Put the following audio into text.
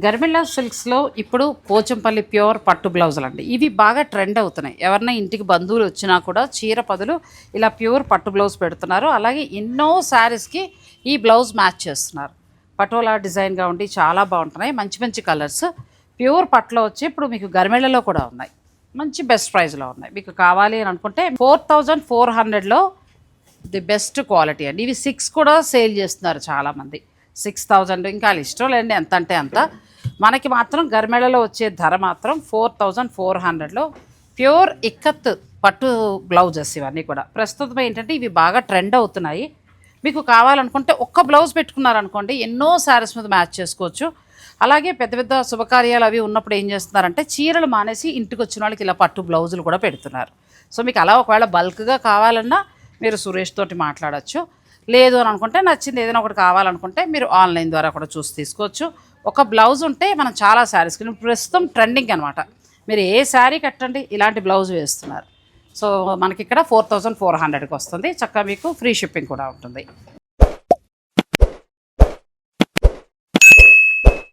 గర్మిళ్ళ సిల్క్స్లో ఇప్పుడు పోచంపల్లి ప్యూర్ పట్టు బ్లౌజులు అండి. ఇవి బాగా ట్రెండ్ అవుతున్నాయి. ఎవరైనా ఇంటికి బంధువులు వచ్చినా కూడా చీర బదులు ఇలా ప్యూర్ పట్టు బ్లౌజ్ పెడుతున్నారు. అలాగే ఎన్నో శారీస్కి ఈ బ్లౌజ్ మ్యాచ్ చేస్తున్నారు. పటోలా డిజైన్గా ఉండి చాలా బాగుంటున్నాయి. మంచి మంచి కలర్స్ ప్యూర్ పట్టులో వచ్చి ఇప్పుడు మీకు గర్మిళ్ళలో కూడా ఉన్నాయి. మంచి బెస్ట్ ప్రైస్లో ఉన్నాయి. మీకు కావాలి అని అనుకుంటే 4400లో ది బెస్ట్ క్వాలిటీ అండి. ఇవి 6 కూడా సేల్ చేస్తున్నారు చాలామంది. 6000 ఇంకా వాళ్ళ ఇష్టం లేండి, ఎంత అంటే అంత. మనకి మాత్రం గర్మెడలో వచ్చే ధర మాత్రం 4400లో ప్యూర్ ఇక్కత్ పట్టు బ్లౌజెస్ ఇవన్నీ కూడా. ప్రస్తుతం ఏంటంటే ఇవి బాగా ట్రెండ్ అవుతున్నాయి. మీకు కావాలనుకుంటే ఒక్క బ్లౌజ్ పెట్టుకున్నారనుకోండి ఎన్నో శారీస్ మీద మ్యాచ్ చేసుకోవచ్చు. అలాగే పెద్ద పెద్ద శుభకార్యాలు అవి ఉన్నప్పుడు ఏం చేస్తున్నారంటే చీరలు మానేసి ఇంటికి వచ్చిన వాళ్ళకి ఇలా పట్టు బ్లౌజులు కూడా పెడుతున్నారు. సో మీకు అలా ఒకవేళ బల్క్గా కావాలన్నా మీరు సురేష్ తోటి మాట్లాడచ్చు. లేదు అని అనుకుంటే నచ్చింది ఏదైనా ఒకటి కావాలనుకుంటే మీరు ఆన్లైన్ ద్వారా కూడా చూసి తీసుకోవచ్చు. ఒక బ్లౌజ్ ఉంటే మనం చాలా శారీస్కి ప్రస్తుతం ట్రెండింగ్ అనమాట. మీరు ఏ శారీ కట్టండి ఇలాంటి బ్లౌజ్ వేస్తున్నారు. సో మనకి ఇక్కడ 4400కి వస్తుంది. చక్కగా మీకు ఫ్రీ షిప్పింగ్ కూడా ఉంటుంది.